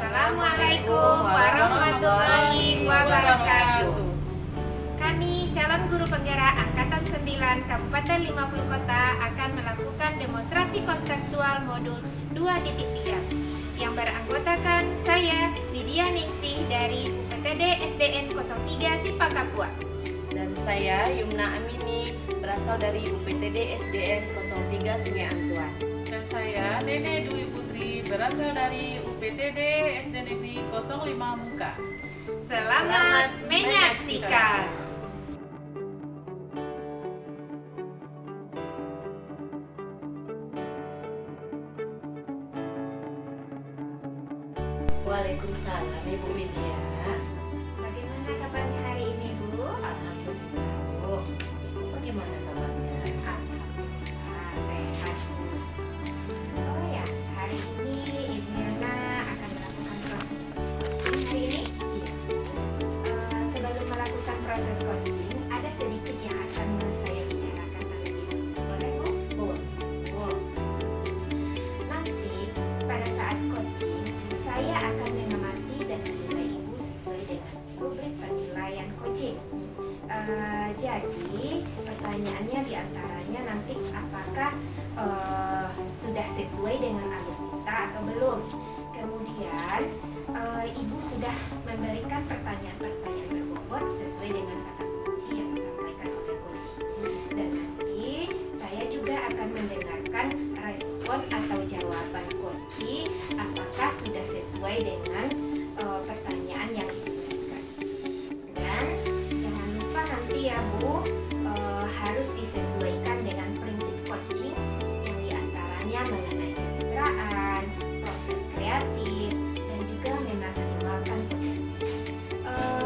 Assalamualaikum warahmatullahi wabarakatuh. Kami calon guru penggerak Angkatan 9 Kabupaten 50 Kota akan melakukan demonstrasi kontekstual modul 2.3 yang beranggotakan saya Widya Ningsih dari UPTD SDN 03 Sipak Kapua. Dan saya Yumna Amini berasal dari UPTD SDN 03 Sungai Antuan. Dan saya Dede Dwi Putri berasal dari UPTD SD Negeri 05 Muka. Selamat menyaksikan. Waalaikumsalam Ibu Widya. Bagaimana kabarnya hari ini, Bu? Alhamdulillah Bu. Ibu bagaimana kabarnya? Alhamdulillah sehat. Oh ya, hari ini Ibu Yana akan melakukan proses coaching hari ini. Sebelum melakukan proses coaching, ada sedikit yang akan saya bicarakan terlebih dahulu. Boleh, Bu? Bu. Nanti pada saat coaching, saya akan mengamati dan menilai Ibu sesuai dengan rubrik penilaian coaching. Jadi pertanyaannya diantaranya nanti apakah sudah sesuai dengan alur kita atau belum. Kemudian Ibu sudah memberikan pertanyaan-pertanyaan berbobot sesuai dengan kata kunci yang disampaikan oleh coach. Dan nanti saya juga akan mendengarkan respon atau jawaban coach apakah sudah sesuai dengan pertanyaan yang Ibu berikan. Dan jangan lupa nanti ya Bu, harus disesuaikan dengan prinsip coaching yang diantaranya mengenai kemitraan, proses kreatif, dan juga memaksimalkan potensi.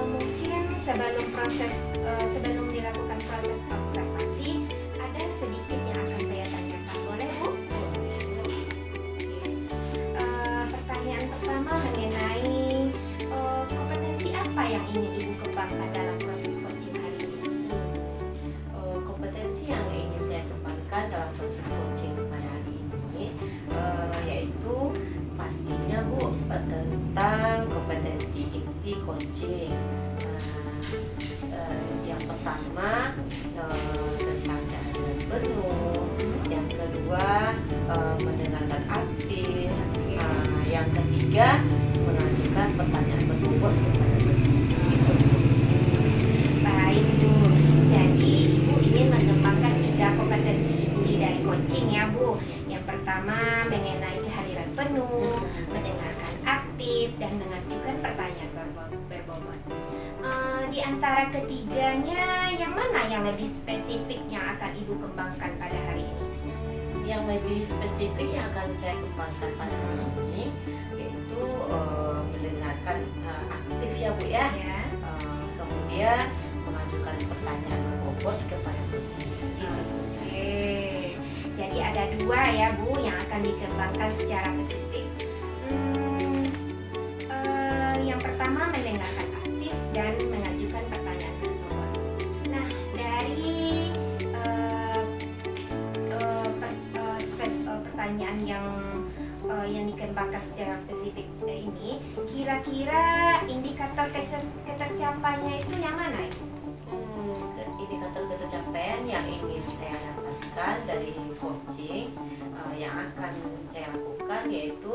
Mungkin sebelum dilakukan proses observasi, ada sedikit yang akan saya tanyakan. Boleh Bu? Pertanyaan pertama mengenai kompetensi apa yang ingin Ibu kembangkan dalam proses coaching hari ini? Kompetensi yang ingin saya kembangkan dalam proses coaching pada hari ini yaitu pastinya Bu tentang kompetensi inti coaching. Yang pertama tentang kehadiran penuh, yang kedua mendengarkan aktif, yang ketiga mengajukan pertanyaan berbobot kepada coach. Baik Bu, jadi Ibu ingin mengembangkan 3 kompetensi inti dari coaching ya Bu. Yang pertama mengenai kehadiran penuh, mendengarkan aktif, dan mengajukan pertanyaan berbobot. Di antara ketiganya, yang mana yang lebih spesifik yang akan Ibu kembangkan pada hari ini? Yang lebih spesifik yang akan saya kembangkan pada hari ini yaitu mendengarkan aktif ya Bu ya. Ya. Kemudian mengajukan pertanyaan berbobot kepada coach. Oke, jadi ada 2 ya Bu yang akan dikembangkan secara spesifik. Yang pertama mendengarkan aktif dan mengajukan pertanyaan berbobot. Nah, dari pertanyaan yang dikembangkan secara spesifik ini, kira-kira indikator ketercapaiannya itu yang mana Ibu? Indikator ketercapaian yang ingin saya dapatkan dari coaching yang akan saya lakukan yaitu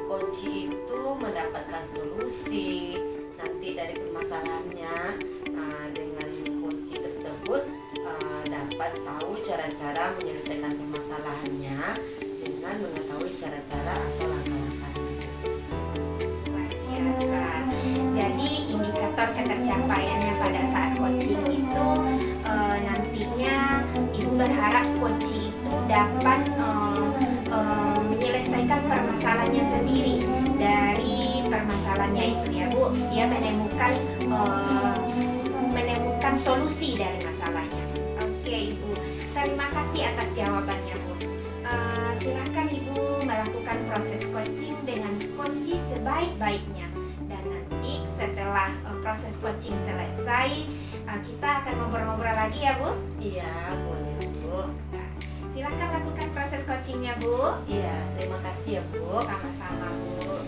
coach itu mendapatkan solusi nanti dari permasalahannya. Dengan coach tersebut dapat tahu cara-cara menyelesaikan permasalahannya dengan mengetahui cara-cara atau langkah-langkahnya. Luar biasa. Jadi indikator ketercapaiannya pada saat coaching itu nantinya Ibu berharap coach itu dapat menyelesaikan permasalahannya sendiri. Dari permasalahannya itu ya Bu, dia menemukan solusi dari masalahnya. Oke Ibu, terima kasih atas jawabannya Bu. Silakan Ibu melakukan proses coaching dengan kunci sebaik-baiknya. Dan nanti setelah proses coaching selesai, kita akan ngobrol-ngobrol lagi ya Bu. Iya, boleh Bu. Nah, silakan lakukan proses coachingnya Bu. Iya, terima kasih ya Bu. Sama-sama Bu.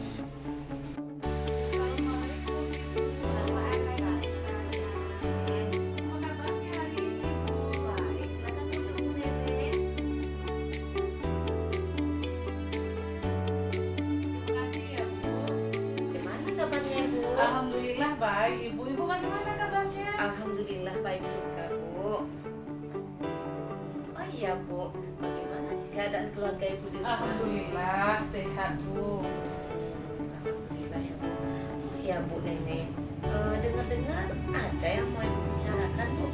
Alhamdulillah baik juga, Bu. Oh iya, Bu. Bagaimana keadaan keluarga Ibu di rumah? Alhamdulillah sehat Bu. Alhamdulillah ya, Bu. Oh iya, Bu Nenek. Dengar-dengar ada yang mau Ibu bicarakan, Bu?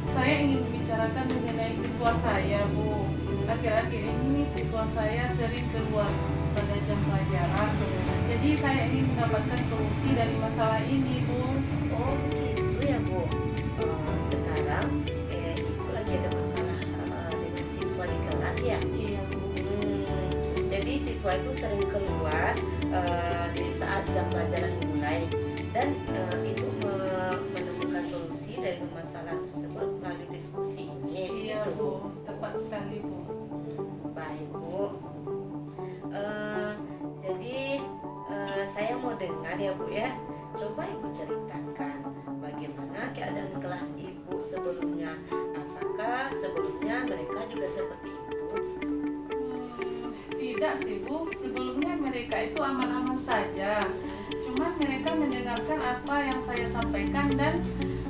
Saya ingin membicarakan mengenai siswa saya Bu. Akhir-akhir ini siswa saya sering keluar pada jam pelajaran. Jadi saya ingin mendapatkan solusi dari masalah ini Bu. Oh gitu ya, Bu. Sekarang Ibu lagi ada masalah dengan siswa di kelas ya? Iya Bu. Jadi siswa itu sering keluar di saat jam pelajaran dimulai dan Ibu menemukan solusi dari masalah tersebut melalui diskusi ini, Iya gitu Bu. Bu, tepat sekali Bu. Baik Bu. Jadi saya mau dengar ya Bu ya. Coba Ibu ceritakan bagaimana keadaan kelas Ibu sebelumnya. Apakah sebelumnya mereka juga seperti itu? Tidak sih Bu, sebelumnya mereka itu aman-aman saja. Cuma mereka mendengarkan apa yang saya sampaikan dan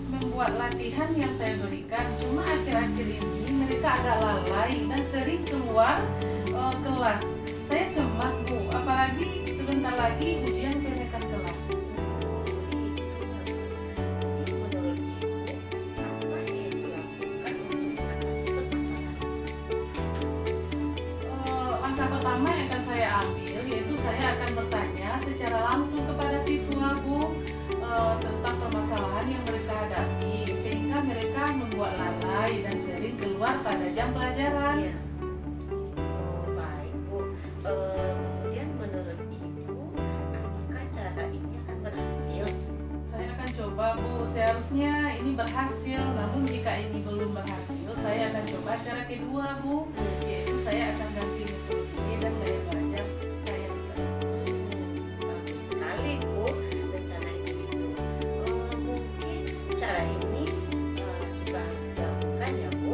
membuat latihan yang saya berikan. Cuma akhir-akhir ini mereka agak lalai dan sering keluar kelas. Saya cemas Bu, apalagi sebentar lagi ujian kenaikan kelas. Jadi menurut Ibu, apa yang Ibu lakukan untuk mengatasi permasalahan? Langkah pertama yang akan saya ambil yaitu saya akan bertanya secara langsung kepada siswa Bu tentang permasalahan yang mereka hadapi sehingga mereka membuat lalai dan sering keluar pada jam pelajaran. Iya. Oh, baik Bu. Kemudian menurut Ibu, apakah cara ini akan berhasil? Saya akan coba Bu, seharusnya ini berhasil. Namun jika ini belum berhasil, saya akan coba cara kedua Bu, yaitu saya akan ganti metode dan gaya belajar saya di kelas. Bagus sekali Bu, rencana Ibu itu. Mungkin cara ini juga harus dilakukan ya Bu.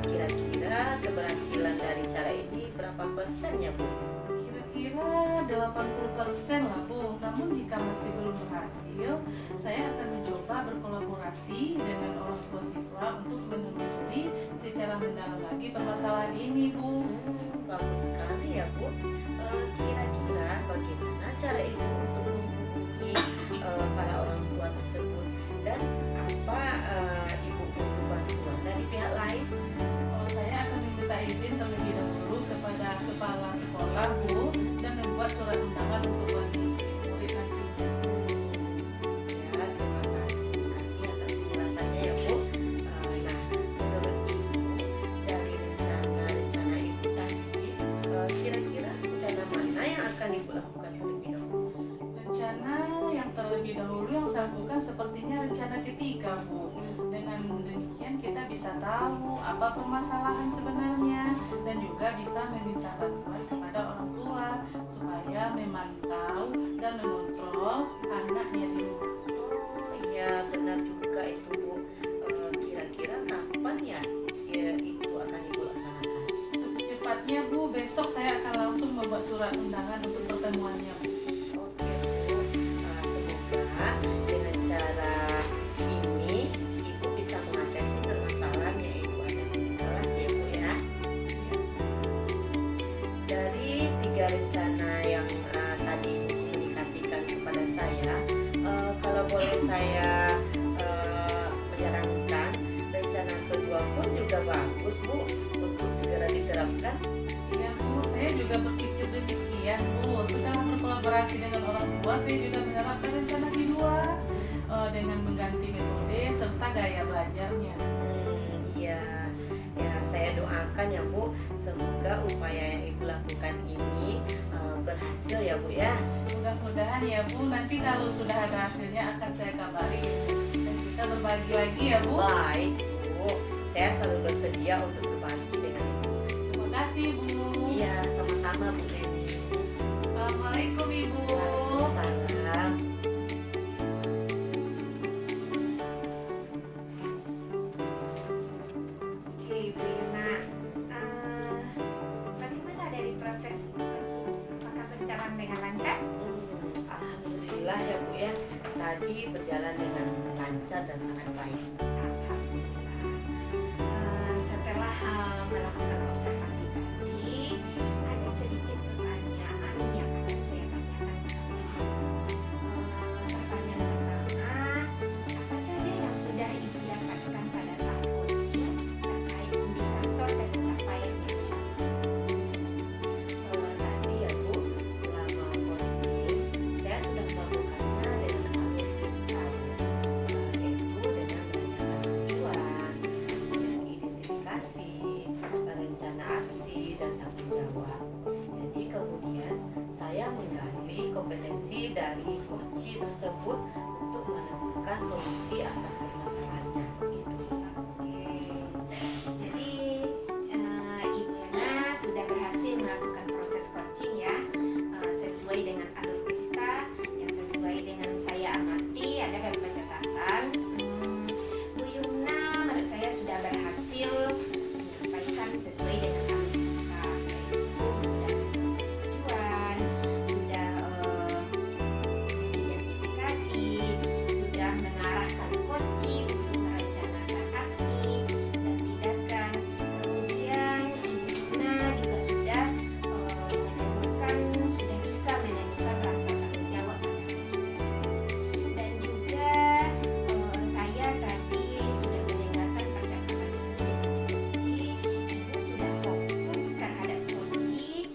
Kira-kira keberhasilan dari cara ini berapa persen ya Bu? Kira-kira 80% lah Bu. Namun jika masih belum berhasil, saya akan mencoba berkolaborasi dengan orang tua siswa untuk menelusuri secara mendalam lagi permasalahan ini Bu. Bagus sekali ya Bu. Kira-kira bagaimana cara Ibu untuk menghubungi para orang tua tersebut dan apa Ibu butuh bantuan dari pihak lain? Saya akan meminta izin terlebih dahulu kepada kepala sekolah Bu dan membuat surat undangan untuk bagi murid nanti. Ya, terima kasih atas penjelasannya ya Bu. Nah, menurut Ibu dari rencana Ibu tadi, kira-kira rencana mana yang akan Ibu lakukan terlebih dahulu? Rencana yang terlebih dahulu yang saya lakukan sepertinya rencana ketiga Bu. Dengan demikian kita bisa tahu apa permasalahan sebenarnya dan juga bisa meminta bantuan kepada orang tua supaya memantau dan mengontrol anaknya di rumah. Oh iya, benar juga itu Bu. Kira-kira kapan ya itu akan Ibu laksanakan? Secepatnya Bu, besok saya akan langsung membuat surat undangan untuk pertemuannya Bu. Oke Bu, semoga dengan cara ini Ibu bisa mengatasi permasalahan yang Ibu hadapi di kelas ya Bu ya. Dari 3 rencana yang tadi Ibu komunikasikan kepada saya, kalau boleh saya menyarankan rencana kedua pun juga bagus Bu untuk segera diterapkan. Ya Bu, saya juga berpikir demikian Bu. Setelah berkolaborasi dengan orang tua, saya juga menerapkan rencana kedua dengan mengganti metode serta gaya belajarnya. Iya, ya saya doakan ya Bu, semoga upaya yang Ibu lakukan ini berhasil ya Bu ya. Mudah-mudahan ya Bu, nanti kalau sudah ada hasilnya akan saya kabari dan kita berbagi lagi ya Bu. Baik Bu, saya selalu bersedia untuk berbagi dengan Ibu. Terima kasih Bu. Iya, sama-sama Bu Neni. Assalamualaikum Ibu. Waalaikumsalam. Oke Ibu Irna, bagaimana dari proses coaching? Apakah berjalan dengan lancar? Alhamdulillah ya Bu ya. tadi berjalan dengan lancar dan sangat baik. Alhamdulillah. Setelah melakukan observasi tadi, ada sedikit pertanyaan yang akan saya tanyakan kepada Ibu. Pertanyaan pertama, apa saja yang sudah Ibu dapatkan pada saat coaching terkait indikator pencapaiannya? Tadi ya Bu, selama coaching saya sudah melakukannya dengan alur cerita, yaitu dengan menanyakan tujuan, identifikasi, rencana aksi dan tanggung jawab. Jadi kemudian saya menggali kompetensi dari coach tersebut untuk menemukan solusi atas permasalahannya. Gitu. Oke. Jadi Ibu Yana sudah berhasil melakukan proses coaching ya, sesuai dengan alur cerita yang sesuai dengan saya amati. Ada beberapa catatan. Bu Yumna menurut saya sudah berhasil menyampaikan sesuai dengan alur cerita. Yaitu sudah tujuan, sudah identifikasi, sudah mengarahkan coaching untuk merencanakan aksi dan tindakan. Kemudian Ibu Yumna juga sudah sudah bisa menemukan rasa tanggung jawab pada coaching tersebut. Dan juga saya tadi sudah mendengarkan percakapan Ibu dengan coaching. Ibu sudah fokus terhadap coaching.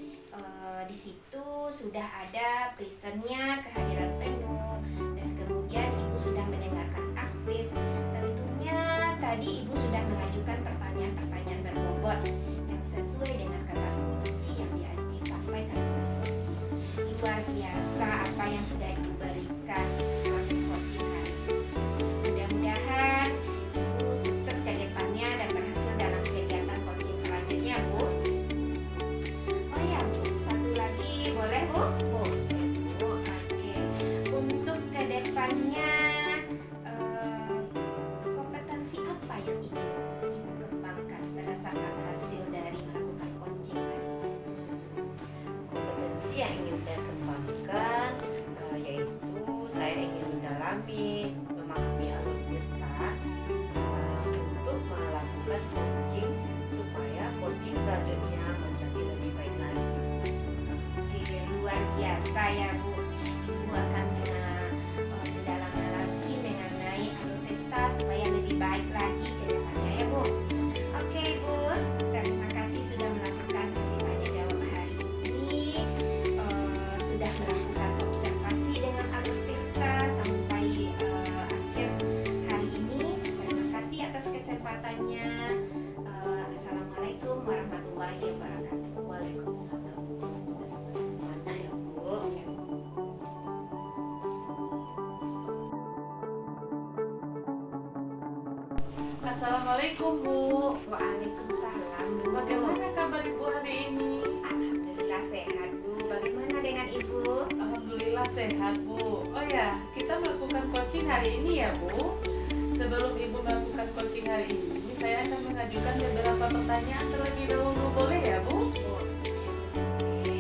Di situ sudah ada presentnya, kehadiran penuh, dan kemudian Ibu sudah mendengarkan aktif. Tentunya tadi Ibu sudah mengajukan pertanyaan-pertanyaan berbobot yang sesuai dengan kata kunci yang disampaikan oleh coaching. Luar biasa apa yang sudah Ibu berikan proses coaching hari ini. Mudah-mudahan Ibu sukses ke depannya dan berhasil dalam kegiatan coaching selanjutnya, Bu. Oh ya, Bu, satu lagi boleh, Bu? Boleh Bu. Oke, untuk ke depannya kompetensi apa yang ingin Ibu kembangkan berdasarkan hasil dari melakukan coaching hari ini? Kompetensi yang ingin saya kembangkan yaitu saya ingin memahami alur cerita untuk melakukan coaching supaya coaching selanjutnya menjadi lebih baik lagi. Oke, luar biasa ya Bu. Ibu akan mendalami lagi mengenai alur cerita supaya lebih baik lagi ke depannya ya Bu. Oke Bu, terima kasih sudah melakukan sesi tanya jawab hari ini. Sudah melakukan observasi dengan alur cerita sampai akhir hari ini. Terima kasih atas kesempatannya. Assalamualaikum warahmatullahi wabarakatuh. Waalaikumsalam. Semangat ya Bu. Assalamualaikum Bu. Waalaikumsalam Bu. Bagaimana kabar Ibu hari ini? Alhamdulillah sehat Bu. Bagaimana dengan Ibu? Alhamdulillah sehat Bu. Oh ya, kita melakukan coaching hari ini ya Bu. Sebelum Ibu melakukan coaching hari ini, saya akan mengajukan beberapa pertanyaan terlebih dahulu, boleh ya Bu? Oke.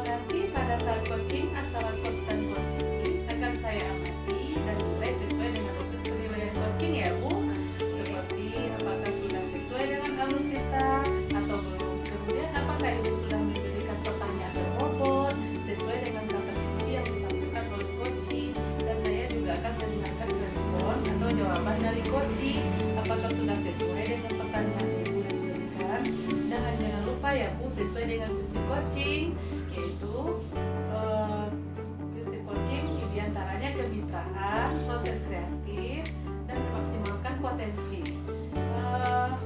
Nanti pada saat coaching antara coach dan coaching akan saya amati dan nilai sesuai dengan bentuk penilaian coaching ya Bu. Seperti apakah sudah sesuai dengan alur kita atau belum. Kemudian apakah Ibu sudah memberikan pertanyaan berbobot sesuai dengan kata kunci yang disampaikan oleh coaching. Dan saya juga akan mendengarkan respon atau jawaban dari coaching. Apakah sudah sesuai dengan pertanyaan yang Ibu berikan. Dan jangan lupa ya Bu, sesuai dengan visi coaching, yaitu visi coaching diantaranya kemitraan, proses kreatif, dan memaksimalkan potensi.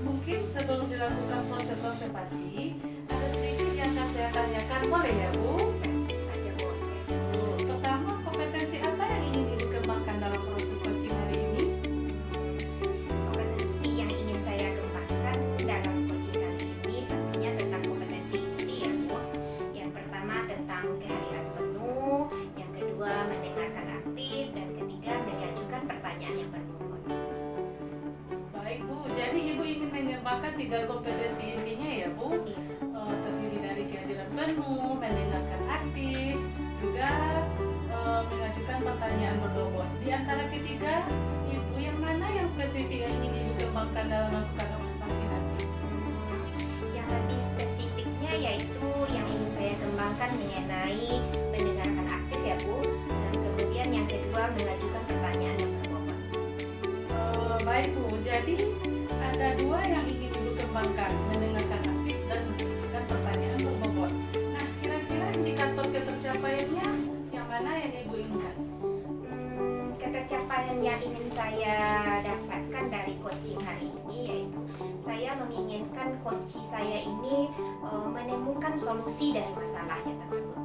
Mungkin sebelum dilakukan proses observasi, ada sedikit yang akan saya tanyakan, boleh ya Bu? Tentu saja boleh. Pertama, kompetensi apa yang ingin Ibu kembangkan dalam proses coaching hari ini? Kompetensi yang ingin saya kembangkan dalam coaching kali ini pastinya tentang kompetensi inti ya Bu. Yang pertama tentang kehadiran penuh, yang kedua mendengarkan aktif, dan ketiga mengajukan pertanyaan yang berbobot. Baik Bu, jadi Ibu ingin mengembangkan 3 kompetensi intinya ya Bu. Iya. Terdiri dari kehadiran penuh, mendengarkan aktif, juga mengajukan pertanyaan berbobot. mengenai mendengarkan aktif ya Bu. Dan kemudian yang kedua mengajukan pertanyaan yang berbobot. Baik Bu, jadi ada dua yang ingin Ibu kembangkan, mendengarkan aktif dan mengajukan pertanyaan berbobot. Nah, kira-kira indikator ketercapaiannya yang mana yang Ibu inginkan? Ketercapaian yang ingin saya dapatkan dari coaching hari ini yaitu saya menginginkan coach saya ini menemukan solusi dari masalahnya tersebut.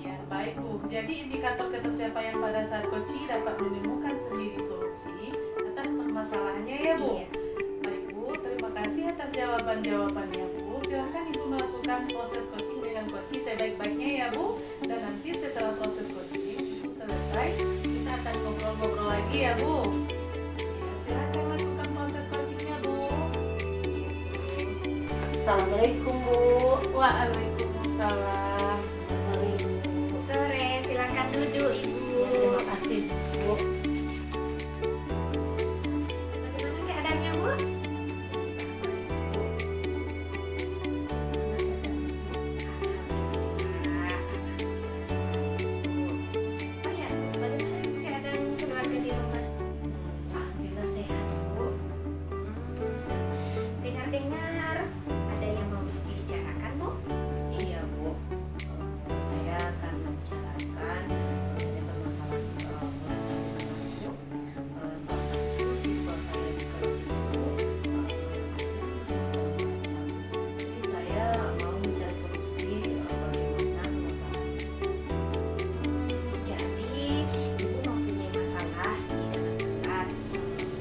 Ya, baik Bu. Jadi indikator ketercapaian pada saat coaching dapat menemukan sendiri solusi atas permasalahannya ya Bu. Iya. Baik Bu, terima kasih atas jawaban-jawabannya Bu. Silahkan Ibu melakukan proses coaching dengan coaching sebaik-baiknya ya Bu. Dan nanti setelah proses coaching Ibu selesai, kita akan ngobrol-ngobrol lagi ya Bu. Ya, silahkan lakukan proses coachingnya Bu. Assalamualaikum Bu. Waalaikumsalam. Assalamualaikum. Sore, silakan duduk Ibu. Terima kasih Bu. Bagaimana keadaannya Bu? Oh ya, bagaimana keadaan keluarga di rumah? Alhamdulillah sehat Bu. Dengar-dengar ada yang mau dibicarakan Bu? Iya Bu. Saya akan membicarakan mengenai permasalahan murid saya di kelas Bu. Salah satu siswa saya di kelas itu ada masalah baca. Jadi saya mau mencari solusi bagaimana permasalahan ini. Jadi Ibu mempunyai masalah di dalam kelas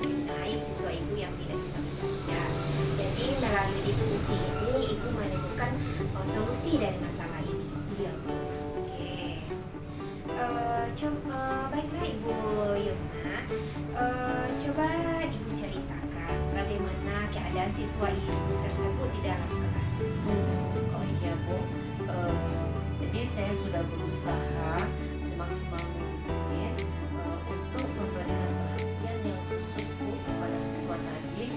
mengenai siswa Ibu yang tidak bisa membaca. Jadi melalui diskusi ini Ibu menemukan solusi dari masalah ini. Iya Bu. Oke. Baiklah Ibu Yumna. Coba Ibu ceritakan bagaimana keadaan siswa Ibu tersebut di dalam kelas. Oh iya Bu. Jadi saya sudah berusaha semaksimal mungkin untuk memberikan perhatian yang khusus Bu kepada siswa tadi.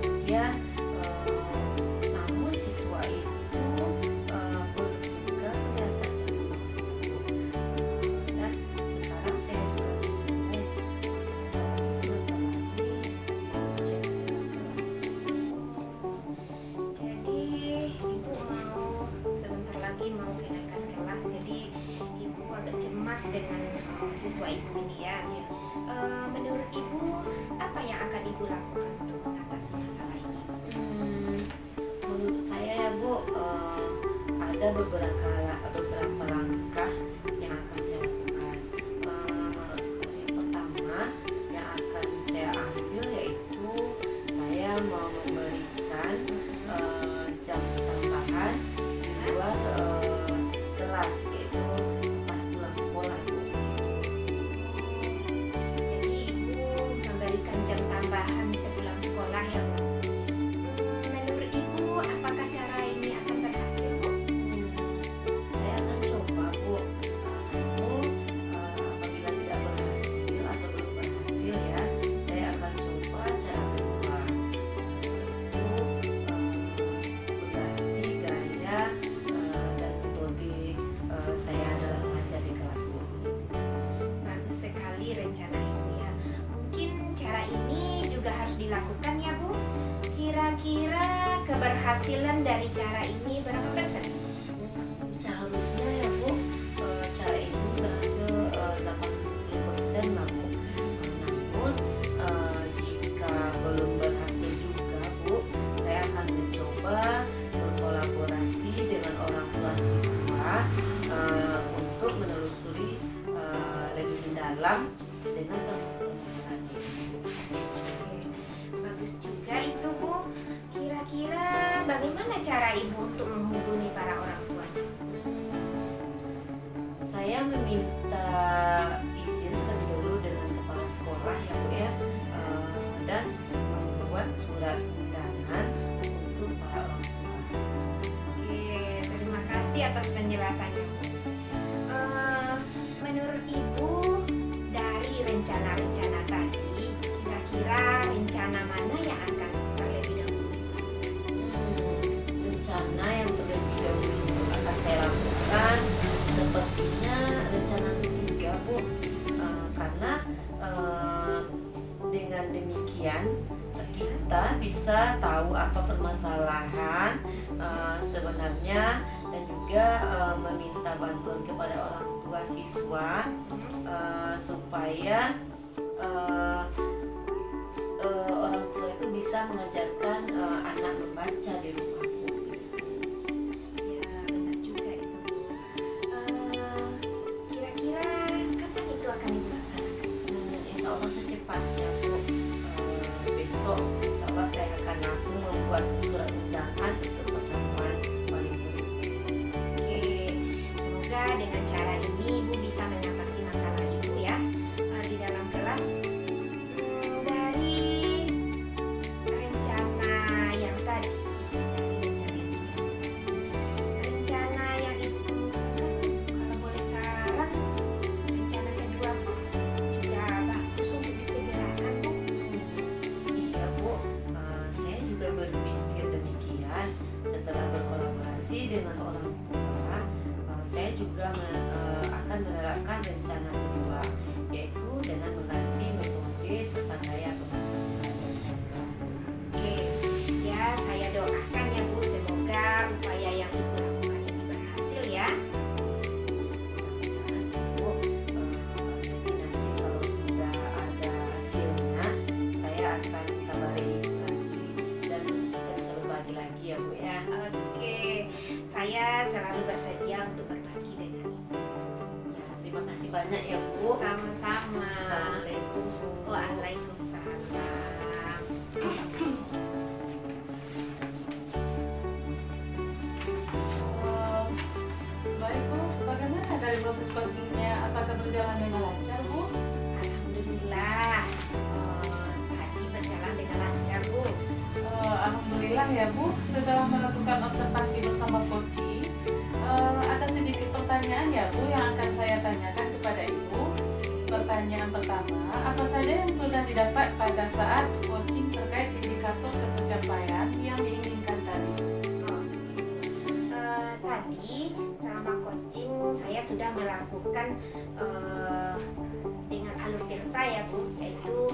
Kemudian namun siswa itu belum juga kelihatan dan sekarang saya juga bingung sebentar lagi mau cek kelas. Jadi Ibu mau sebentar lagi mau kenaikan kelas. Jadi Ibu agak cemas dengan siswa Ibu ini ya. Menurut Ibu apa yang akan Ibu lakukan untuk mengatasi masalah ini? Menurut saya ya Bu, ada beberapa langkah yang akan saya lakukan. Yang pertama yang akan saya ambil yaitu saya mau memberikan jam tambahan di luar kelas, yaitu pas pulang sekolah Bu. Jadi Ibu memberikan jam tambahan sepulang sekolah ya Bu. Menurut Ibu apakah cara ini akan berhasil Bu? Saya akan coba Bu. Namun apabila tidak berhasil atau belum berhasil ya, saya akan coba cara kedua. Itu berganti gaya dan metode saya dalam mengajar di kelas Bu. Bagus sekali rencana Ibu ya. Mungkin cara ini juga harus dilakukan ya Bu. Kira-kira keberhasilan dari cara ini berapa persen? Seharusnya ya Bu, cara ini berhasil 80% lah Bu. Namun jika belum berhasil juga Bu, saya akan mencoba berkolaborasi dengan orang tua siswa untuk menelusuri lebih mendalam dengan permasalahan ini. Oke, bagus juga itu Bu. Kira-kira bagaimana cara Ibu untuk menghubungi para orang tuanya? Saya meminta izin terlebih dahulu dengan kepala sekolah ya Bu ya, dan membuat surat undangan untuk para orang tua. Oke, terima kasih atas penjelasannya Bu. Menurut Ibu dari rencana-rencana tadi, kira-kira rencana mana yang akan terlebih dahulu? Rencana yang terlebih dahulu akan bisa tahu apa permasalahan sebenarnya, dan juga meminta bantuan kepada orang tua siswa supaya orang tua itu bisa mengajarkan anak membaca di rumah. Ya, benar juga itu, Bu. Kira-kira kapan itu akan Ibu laksanakan? Insya Allah secepatnya, Bu. Besok insya Allah saya akan langsung membuat surat undangan untuk pertemuan wali murid. Oke, semoga dengan cara ini Ibu bisa mengatasi masalah Ibu ya di dalam kelas. Dari rencana yang tadi, rencana yang Ibu kemukakan, kalau boleh saran, rencana kedua juga bagus untuk disegerakan, Bu. Iya, Bu. Saya juga berpikir demikian. Setelah berkolaborasi dengan orang tua, saya juga akan menerapkan rencana kedua, yaitu dengan mengganti metode serta gaya pembelajaran kelas. Oke, ya saya doakan ya Bu, semoga upaya yang Ibu lakukan ini berhasil ya. Bu, jadi nanti kalau sudah ada hasilnya, saya akan kabari Ibu lagi dan kita bisa berbagi lagi ya, Bu ya. Oke, saya selalu bersedia untuk berbagi dengan Ibu. Ya, terima kasih banyak ya, Bu. Sama-sama. Assalamualaikum, Bu. Waalaikumsalam. Baik Bu, bagaimana dari proses coachingnya? Apakah berjalan dengan lancar Bu? Alhamdulillah, tadi berjalan dengan lancar Bu. Alhamdulillah ya Bu, setelah melakukan observasi bersama coaching, ada sedikit pertanyaan ya Bu yang akan saya tanyakan kepada Ibu. Pertanyaan pertama, apa saja yang sudah didapat pada saat coaching terkait indikator pencapaian yang diinginkan tadi? Tadi selama coaching saya sudah melakukan dengan alur tirta ya Bu, yaitu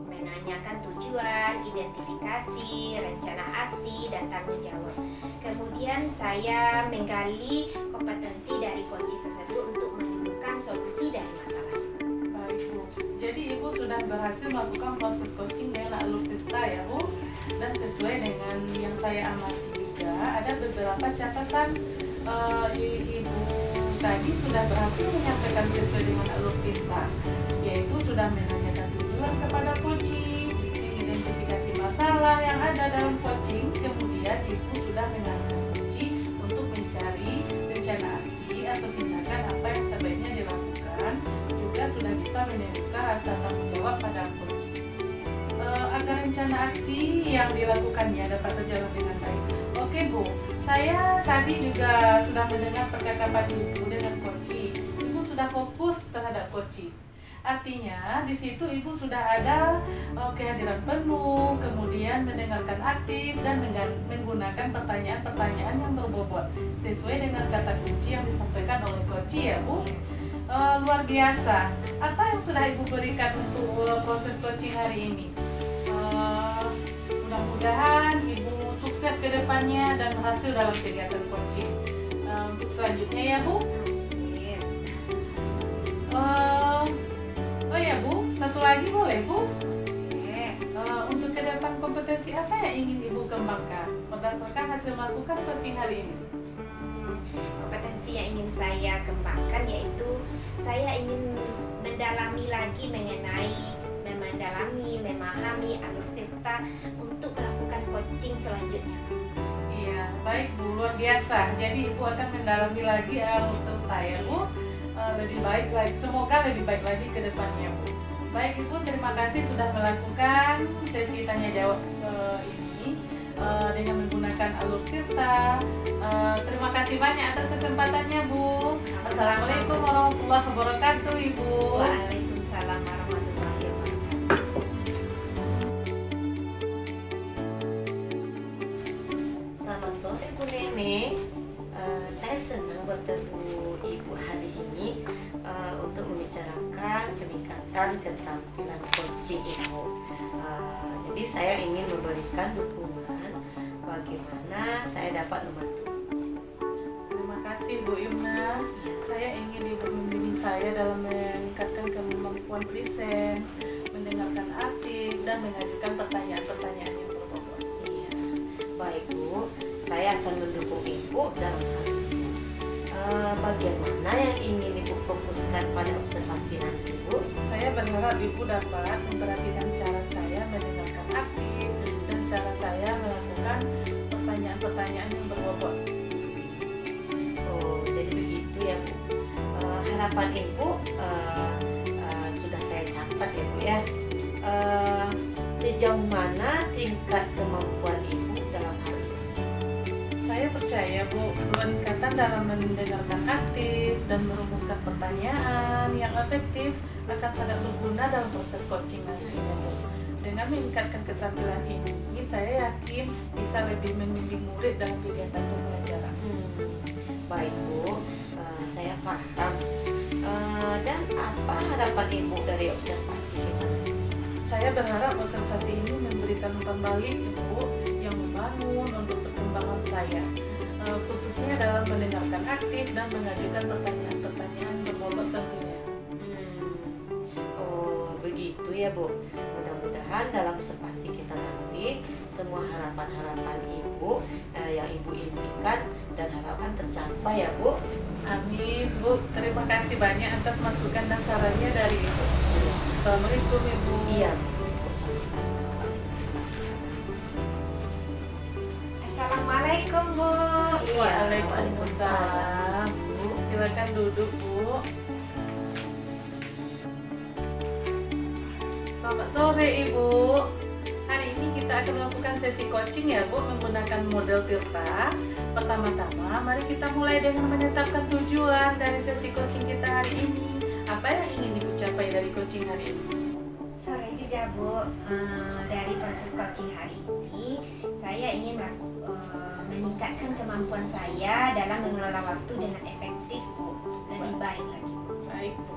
menanyakan tujuan, identifikasi, rencana aksi, dan tanggung jawab. Kemudian saya menggali kompetensi dari coaching tersebut untuk menemukan solusi dari masalah. Baik Bu, jadi Ibu sudah berhasil melakukan proses coaching dengan alur tirta ya Bu, dan sesuai dengan yang saya amati juga ada beberapa catatan. Ibu tadi sudah berhasil menyampaikan sesuai dengan alur tirta, yaitu sudah menanyakan tujuan kepada coaching, mengidentifikasi masalah yang ada dalam coaching, kemudian Ibu sudah mengarahkan coaching untuk mencari rencana aksi atau tindakan apa yang sebaiknya dilakukan, juga sudah bisa menemukan rasa tanggung jawab pada coaching. Agar rencana aksi yang dilakukannya dapat berjalan dengan baik. Oke Bu, saya tadi juga sudah mendengar percakapan Ibu dengan coaching. Ibu sudah fokus terhadap coaching. Artinya di situ Ibu sudah ada kehadiran penuh, kemudian mendengarkan aktif dan menggunakan pertanyaan-pertanyaan yang berbobot sesuai dengan kata kunci yang disampaikan oleh coaching ya Bu. Luar biasa. Apa yang sudah Ibu berikan untuk proses coaching hari ini? Mudah-mudahan Ibu sukses ke depannya dan berhasil dalam kegiatan coaching. Untuk selanjutnya ya Bu. Oh ya Bu, satu lagi boleh Bu? Untuk ke depan kompetensi apa yang ingin Ibu kembangkan berdasarkan hasil melakukan coaching hari ini? Kompetensi yang ingin saya kembangkan yaitu saya ingin mendalami lagi memahami alur tirta untuk melakukan coaching selanjutnya. Iya, baik Bu, luar biasa. Jadi Ibu akan mendalami lagi alur tirta ya Bu. Lebih baik lagi, semoga lebih baik lagi ke depannya Bu. Baik Ibu, terima kasih sudah melakukan sesi tanya jawab ini dengan menggunakan alur tirta. Terima kasih banyak atas kesempatannya Bu. Assalamualaikum warahmatullahi wabarakatuh Ibu. Waalaikumsalam warahmatullahi wabarakatuh. Selamat sore Bu Nene. Saya senang bertemu Ibu hari ini untuk membicarakan peningkatan keterampilan coaching Ibu. Jadi Jadi saya ingin memberikan dukungan bagaimana saya dapat membantu. Terima kasih Bu Yumna. Saya ingin Ibu membimbing saya dalam meningkatkan kemampuan presence, mendengarkan aktif, dan mengajukan pertanyaan-pertanyaan yang berbobot. Iya, baik Bu, saya akan mendukung Ibu dalam hal itu. Bagian mana yang ingin Ibu fokuskan pada observasi nanti Bu? Saya berharap Ibu dapat memperhatikan cara saya mendengarkan aktif dan cara saya melakukan pertanyaan-pertanyaan yang berbobot. Oh, jadi begitu ya Bu. Harapan Ibu sudah saya catat ya Bu ya. Sejauh mana tingkat kemampuan Ibu dalam hal ini? Saya percaya Bu, peningkatan dalam mendengarkan aktif dan merumuskan pertanyaan yang efektif akan sangat berguna dalam proses coaching nantinya Bu. Dengan meningkatkan keterampilan ini, saya yakin bisa lebih membimbing murid dalam kegiatan pembelajaran. Baik Bu, saya paham. Dan apa harapan Ibu dari observasi kita? Saya berharap observasi ini memberikan umpan balik Ibu yang membangun untuk perkembangan saya, khususnya dalam mendengarkan aktif dan mengajukan pertanyaan-pertanyaan berbobot tentunya. Oh, begitu ya Bu. Mudah-mudahan dalam observasi kita nanti semua harapan-harapan Ibu yang Ibu impikan dan harapan tercapai ya Bu. Amin Bu, terima kasih banyak atas masukan dan sarannya dari Ibu. Assalamualaikum Ibu. Iya Bu, sama-sama. Waalaikumsalam. Assalamualaikum Bu. Waalaikumsalam. Bu. Silakan duduk Bu. Selamat sore Ibu. Hari ini kita akan melakukan sesi coaching ya Bu, menggunakan model Tirta. Pertama-tama mari kita mulai dengan menetapkan tujuan dari sesi coaching kita hari ini. Apa yang ingin Ibu capai dari coaching hari ini? Sore juga Bu. Dari proses coaching hari ini, saya ingin meningkatkan kemampuan saya dalam mengelola waktu dengan efektif Bu. Lebih baik lagi Bu. Baik Bu,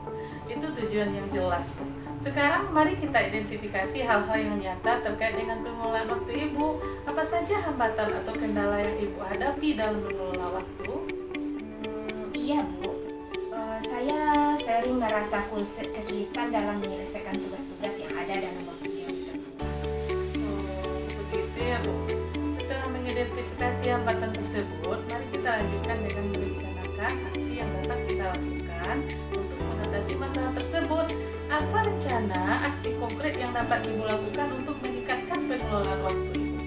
itu tujuan yang jelas Bu. Sekarang mari kita identifikasi hal-hal yang nyata terkait dengan pengelolaan waktu Ibu. Apa saja hambatan atau kendala yang Ibu hadapi dalam mengelola waktu? Iya Bu, saya sering merasa kesulitan dalam menyelesaikan tugas-tugas yang ada dalam waktu yang tertentu. Begitu ya Bu. Setelah mengidentifikasi hambatan tersebut, mari kita lanjutkan dengan merencanakan aksi yang dapat kita lakukan untuk mengatasi masalah tersebut. Apa rencana aksi konkret yang dapat Ibu lakukan untuk meningkatkan pengelolaan waktu Ibu?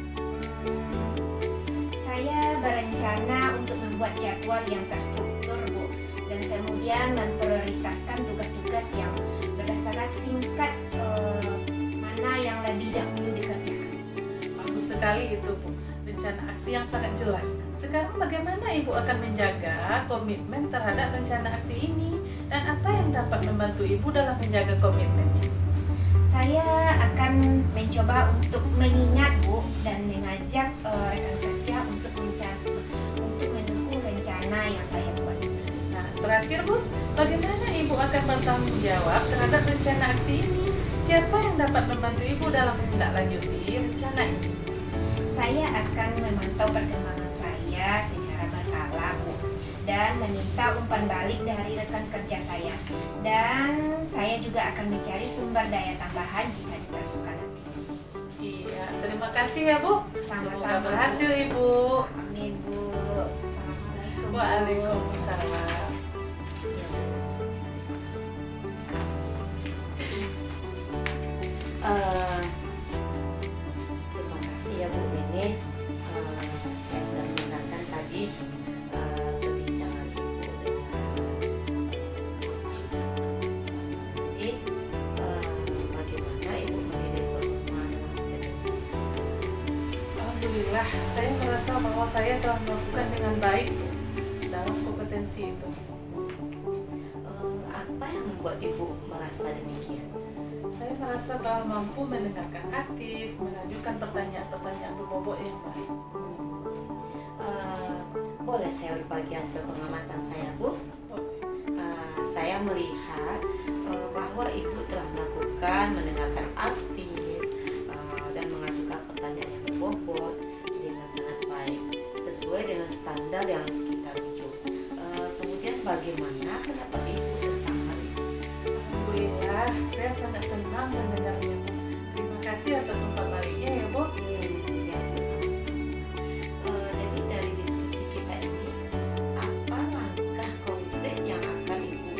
Saya berencana untuk membuat jadwal yang terstruktur Bu, dan kemudian memprioritaskan tugas-tugas yang berdasarkan tingkat mana yang lebih dahulu dikerjakan. Bagus sekali itu Bu, rencana aksi yang sangat jelas. Sekarang bagaimana Ibu akan menjaga komitmen terhadap rencana aksi ini, dan apa yang dapat membantu Ibu dalam menjaga komitmennya? Saya akan mencoba untuk mengingat Bu dan mengajak rekan kerja untuk mendukung rencana yang saya buat. Nah, terakhir Bu, bagaimana Ibu akan bertanggung jawab terhadap rencana aksi ini? Siapa yang dapat membantu Ibu dalam menindaklanjuti rencana ini? Saya akan memantau perkembangan saya secara berkala Bu, dan meminta umpan balik dari rekan kerja saya. Dan saya juga akan mencari sumber daya tambahan jika diperlukan nanti. Iya, terima kasih ya Bu. Sama-sama, Semoga berhasil Ibu. Amin Bu. Assalamualaikum. Waalaikumsalam. Terima kasih ya Bu Nene. Saya sudah mendengarkan tadi perbincangan Ibu dengan coach. Jadi bagaimana Ibu menilai performa dalam kompetensi? Alhamdulillah, saya merasa bahwa saya telah melakukan dengan baik Bu, dalam kompetensi itu. Apa yang membuat Ibu merasa demikian? Saya merasa telah mampu mendengarkan aktif, mengajukan pertanyaan-pertanyaan berbobot yang baik. Boleh saya berbagi hasil pengamatan saya Bu? Saya melihat bahwa Ibu telah melakukan mendengarkan aktif dan mengajukan standar yang kita rujuk. Kemudian bagaimana pendapat Ibu tentang hal ini? Alhamdulillah, saya sangat senang mendengarnya. Terima kasih atas umpan baliknya ya, Bu. Ya, Bu, sama-sama. Jadi dari diskusi kita ini, apa langkah konkret yang akan Ibu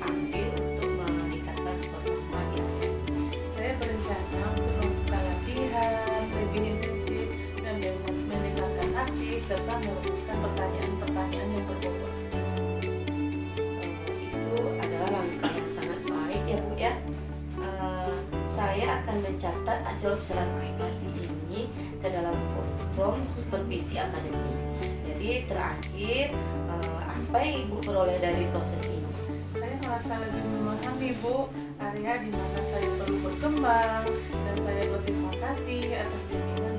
ambil untuk meningkatkan performa di area ini? Saya berencana untuk melakukan latihan lebih intensif dan mendengarkan aktif serta merumuskan pertanyaan-pertanyaan yang berbobot. Itu adalah langkah yang sangat baik ya Bu ya. Saya akan mencatat hasil observasi ini ke dalam form supervisi akademik. Jadi terakhir, apa yang Ibu peroleh dari proses ini? Saya merasa lebih memahami, Bu, area di mana saya perlu berkembang, dan saya berterima kasih atas bimbingan